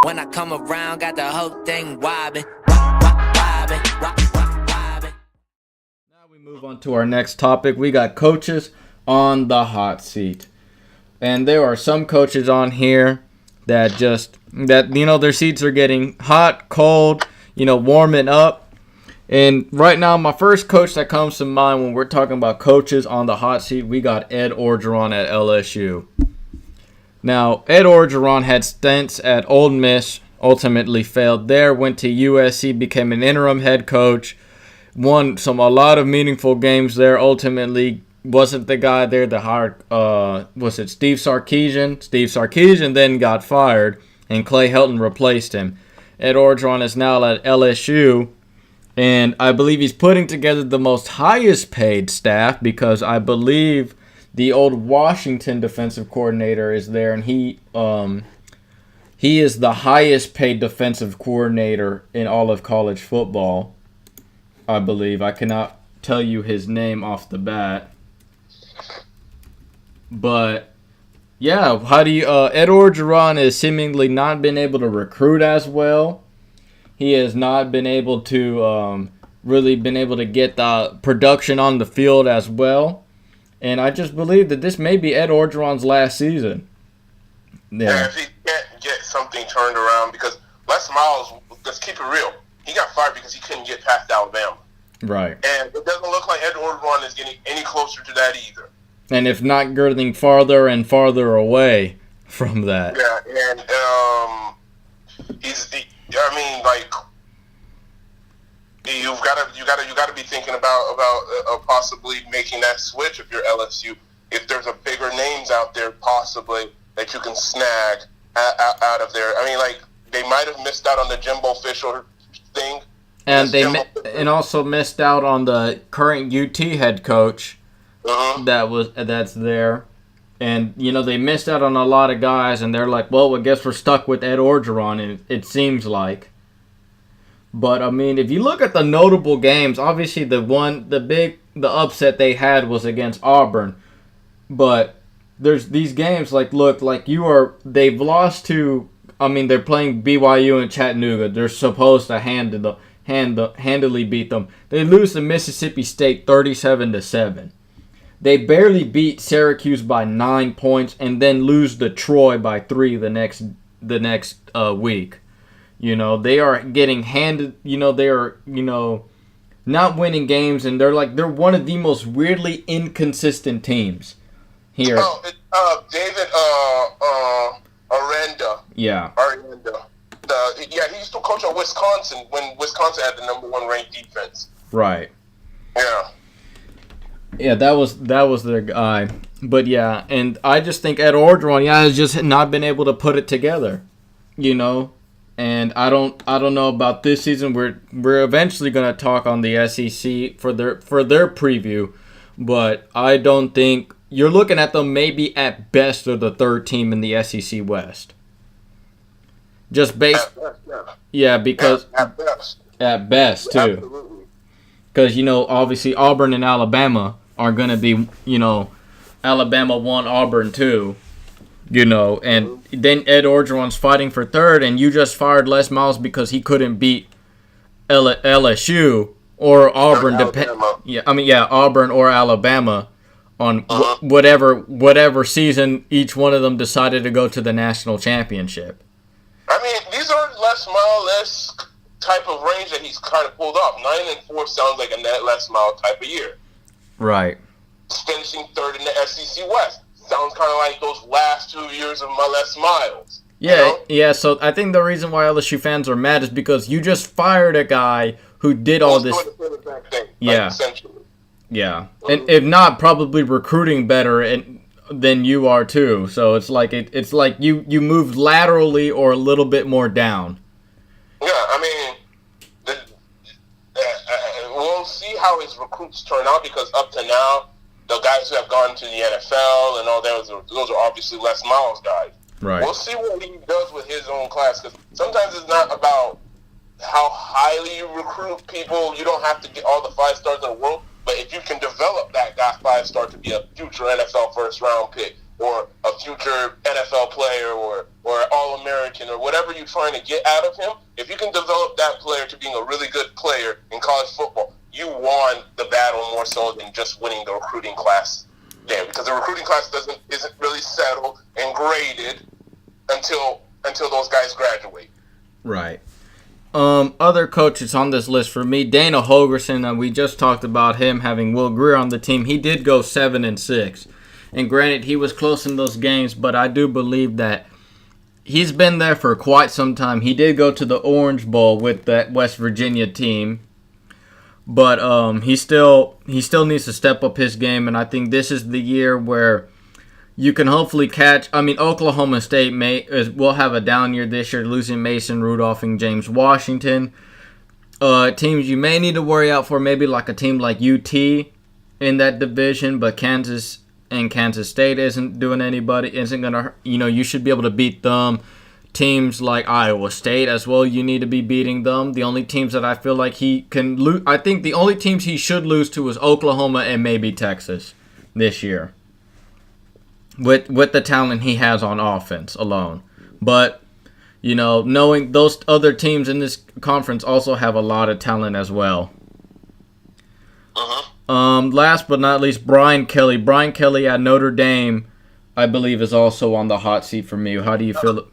When I come around, got the whole thing wobbin', wobbin'. Now we move on to our next topic. We got coaches on the hot seat. And there are some coaches on here that their seats are getting hot, cold, warming up. And right now, my first coach that comes to mind when we're talking about coaches on the hot seat, we got Ed Orgeron at LSU. Now, Ed Orgeron had stints at Ole Miss, ultimately failed there, went to USC, became an interim head coach, won a lot of meaningful games there, ultimately wasn't the guy there that hired, was it Steve Sarkisian? Steve Sarkisian then got fired, and Clay Helton replaced him. Ed Orgeron is now at LSU, and I believe he's putting together the most highest paid staff because I believe the old Washington defensive coordinator is there, and he is the highest paid defensive coordinator in all of college football, I believe. I cannot tell you his name off the bat. Really? How do you Ed Orgeron has seemingly not been able to recruit as well. He has not been able to really been able to get the production on the field as well. And I just believe that this may be Ed Orgeron's last season. Yeah, if he can't get something turned around, because Les Miles, let's keep it real, he got fired because he couldn't get past Alabama. Right. And it doesn't look like Ed Orgeron is getting any closer to that either. And if not getting farther and farther away from that. Yeah, and you got to be thinking about possibly making that switch if you're LSU. If there's a bigger names out there possibly that you can snag out of there. I mean, like, they might have missed out on the Jimbo Fisher thing. And also missed out on the current UT head coach that's there. And, they missed out on a lot of guys, and they're like, well, I guess we're stuck with Ed Orgeron, it seems like. But, I mean, if you look at the notable games, obviously the upset they had was against Auburn. But there's these games, they've lost to, they're playing BYU and Chattanooga. They're supposed to handily beat them. They lose to Mississippi State 37-7. They barely beat Syracuse by 9 points and then lose to Troy by 3 the next week. They are getting handed, they are, not winning games, and they're one of the most weirdly inconsistent teams here. David Aranda. Yeah. Aranda. He used to coach at Wisconsin when Wisconsin had the number 1 ranked defense. Right. Yeah. Yeah, that was their guy. But yeah, and I just think Ed Orgeron, has just not been able to put it together. And I don't know about this season. We're eventually gonna talk on the SEC for their preview, but I don't think you're looking at them maybe at best or the third team in the SEC West. Just based, because at best too. Absolutely. Because obviously Auburn and Alabama are gonna be Alabama 1, Auburn 2. And then Ed Orgeron's fighting for third, and you just fired Les Miles because he couldn't beat LSU or Auburn. Auburn or Alabama on whatever season each one of them decided to go to the national championship. I mean, these aren't Les Miles-esque type of range that he's kind of pulled off. 9-4 sounds like a net Les Miles type of year. Right. Finishing third in the SEC West. Sounds kind of like those last 2 years of my Les Miles. Yeah, so I think the reason why LSU fans are mad is because you just fired a guy who did all this. Doing the same thing, essentially. Yeah. And if not, probably recruiting better than you are too. So it's like you moved laterally or a little bit more down. Yeah, I mean, we'll see how his recruits turn out, because up to now, the guys who have gone to the NFL and all those are obviously Les Miles guys. Right. We'll see what he does with his own class, because sometimes it's not about how highly you recruit people. You don't have to get all the 5 stars in the world, but if you can develop that guy 5-star to be a future NFL first-round pick or a future NFL player or All-American or whatever whatever you're trying to get out of him, if you can develop that player to being a really good player in college football, you won the battle more so than just winning the recruiting class there, because the recruiting class isn't really settled and graded until those guys graduate. Right. Other coaches on this list for me, Dana Holgerson. We just talked about him having Will Grier on the team. He did go 7-6, and granted, he was close in those games, but I do believe that he's been there for quite some time. He did go to the Orange Bowl with that West Virginia team, but he still needs to step up his game, and I think this is the year where you can hopefully catch. I mean, Oklahoma State will have a down year this year, losing Mason Rudolph and James Washington. Teams you may need to worry out for, maybe like a team like UT in that division, but Kansas State isn't gonna. You should be able to beat them. Teams like Iowa State as well, you need to be beating them. The only teams that I feel like he can lose, I think the only teams he should lose to is Oklahoma and maybe Texas this year, with the talent he has on offense alone. But, knowing those other teams in this conference also have a lot of talent as well. Last but not least, Brian Kelly. Brian Kelly at Notre Dame, I believe, is also on the hot seat for me. How do you feel?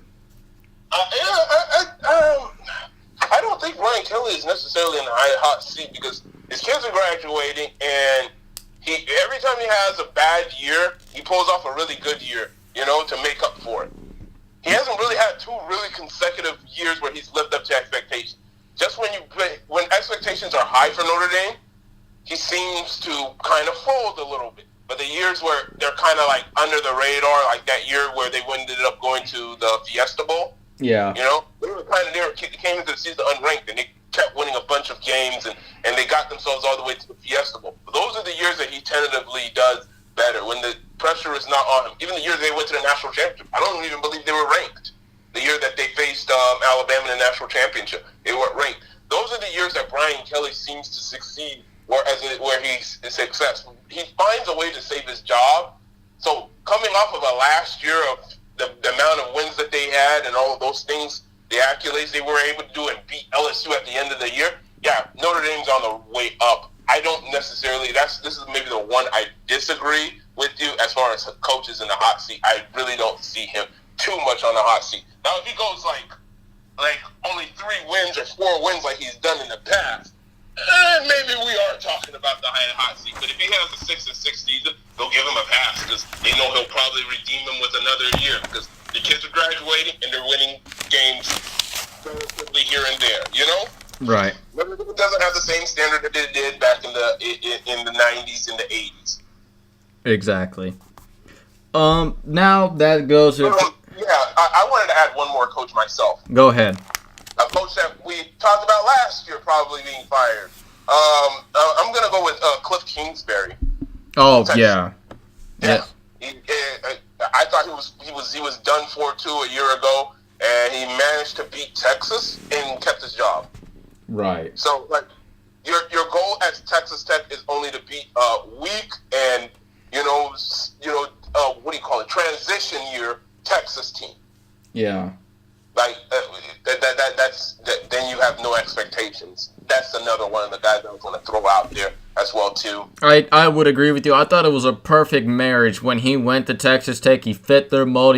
I don't think Brian Kelly is necessarily in the hot seat, because his kids are graduating, and every time he has a bad year, he pulls off a really good year, to make up for it. He hasn't really had 2 really consecutive years where he's lived up to expectations. Just when expectations are high for Notre Dame, he seems to kind of fold a little bit. But the years where they're kind of like under the radar, like that year where they ended up going to the Fiesta Bowl, they came into the season unranked, and they kept winning a bunch of games, and they got themselves all the way to the Fiesta Bowl. But those are the years that he tentatively does better, when the pressure is not on him. Even the year they went to the national championship, I don't even believe they were ranked. The year that they faced Alabama in the national championship, they weren't ranked. Those are the years that Brian Kelly seems to succeed, where he's successful. He finds a way to save his job. So coming off of a last year of the amount of wins that they had and all of those things, the accolades they were able to do and beat LSU at the end of the year, Notre Dame's on the way up. I don't necessarily, this is maybe the one I disagree with you as far as coaches in the hot seat. I really don't see him too much on the hot seat. Now, if he goes like only 3 wins or 4 wins like he's done in the past, maybe we are talking about the hot seat. But if he has a 6-6 season, they'll give him a pass, because they know he'll probably redeem him with another year, because the kids are graduating and they're winning games relatively here and there, Right. But it doesn't have the same standard that it did back in the 90s and the 80s. Exactly. Now that goes. I wanted to add one more coach myself. Go ahead. A coach that we talked about last year probably being fired. I'm gonna go with Cliff Kingsbury. Oh, Texas. yeah. Yes. I thought he was done for too a year ago, and he managed to beat Texas and kept his job. Right. So, your goal at Texas Tech is only to beat weak and what do you call it, transition year Texas team. Yeah. Then you have no expectations. That's another one of the guys I was going to throw out there as well too. I would agree with you. I thought it was a perfect marriage when he went to Texas Tech. He fit their mold.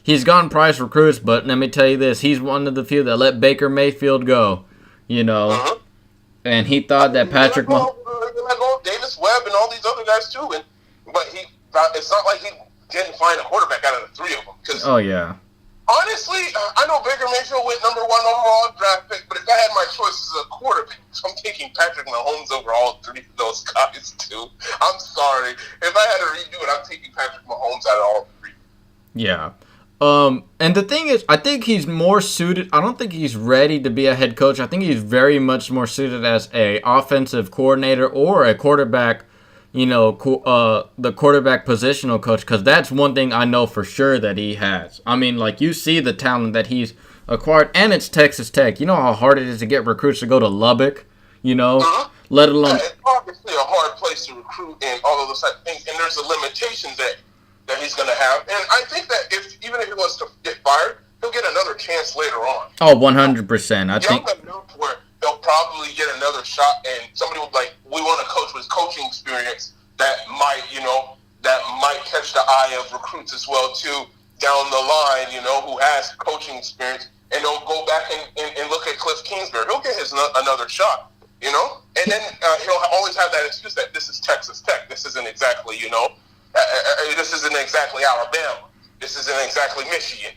He's gotten prize recruits, but let me tell you this: he's one of the few that let Baker Mayfield go. And he thought that Patrick Mahomes. Davis Webb and all these other guys too, but it's not like he didn't find a quarterback out of the 3 of them. Oh yeah. Honestly, I know Baker Mayfield went number 1 overall draft pick, but if I had my choice as a quarterback, I'm taking Patrick Mahomes over all 3 of those guys too. I'm sorry. If I had to redo it, I'm taking Patrick Mahomes out of all 3. Yeah. And the thing is, I think he's more suited. I don't think he's ready to be a head coach. I think he's very much more suited as a offensive coordinator or a quarterback, the quarterback positional coach, because that's one thing I know for sure that he has. I mean, you see the talent that he's acquired, and it's Texas Tech. You know how hard it is to get recruits to go to Lubbock, let alone. It's obviously a hard place to recruit and all of those type of things, and there's a limitations that he's going to have. And I think that even if he was to get fired, he'll get another chance later on. Oh, 100%. I think. Young enough where they'll probably get another shot, and somebody will be like, we want a coach with coaching experience that might, that might catch the eye of recruits as well too down the line, who has coaching experience, and they'll go back and look at Cliff Kingsbury. He'll get another shot, and then he'll always have that excuse that this is Texas Tech. This isn't exactly, this isn't exactly Alabama. This isn't exactly Michigan,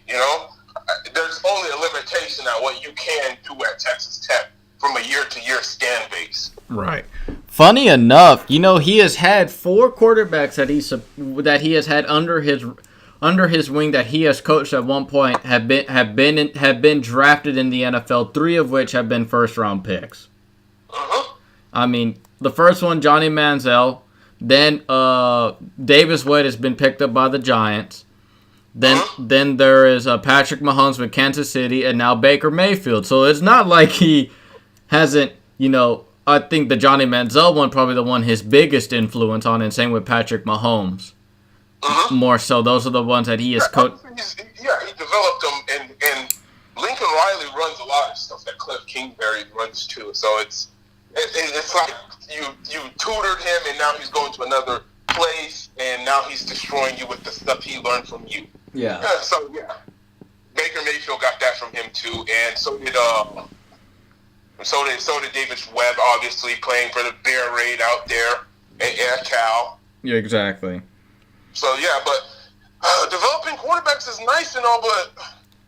There's only a limitation on what you can do at Texas Tech from a year-to-year scan base. Right. Funny enough, he has had 4 quarterbacks that he has had under his wing that he has coached at one point have been drafted in the NFL. 3 of which have been first-round picks. Uh-huh. I mean, the first one, Johnny Manziel. Then Davis Wade has been picked up by the Giants. Then there is Patrick Mahomes with Kansas City, and now Baker Mayfield. So it's not like he hasn't, I think the Johnny Manziel one probably the one his biggest influence on, and same with Patrick Mahomes. More so, those are the ones that he has coached. He developed them, and Lincoln Riley runs a lot of stuff that Cliff Kingsbury runs too. So it's like you tutored him, and now he's going to another place, and now he's destroying you with the stuff he learned from you. Yeah. Baker Mayfield got that from him too, and so did Davis Webb, obviously playing for the Bear Raid out there at Cal. Yeah, exactly. So but developing quarterbacks is nice and all, but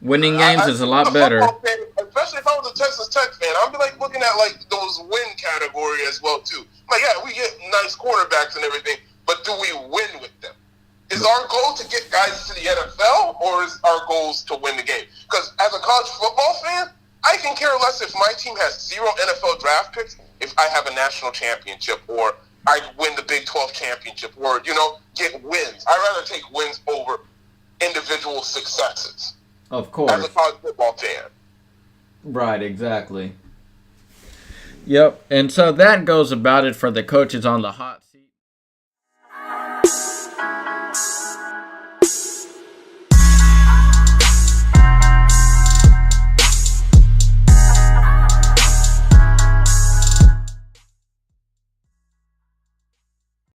winning games is a lot better. Fan, especially if I was a Texas Tech fan, I'd be like looking at like those win category as well too. Like, yeah, we get nice quarterbacks and everything, but do we win with them? Is our goal to get guys to the NFL, or is our goals to win the game? Because as a college football fan, I can care less if my team has 0 NFL draft picks if I have a national championship, or I win the Big 12 championship, or, get wins. I'd rather take wins over individual successes. Of course. As a college football fan. Right, exactly. Yep, and so that goes about it for the coaches on the hot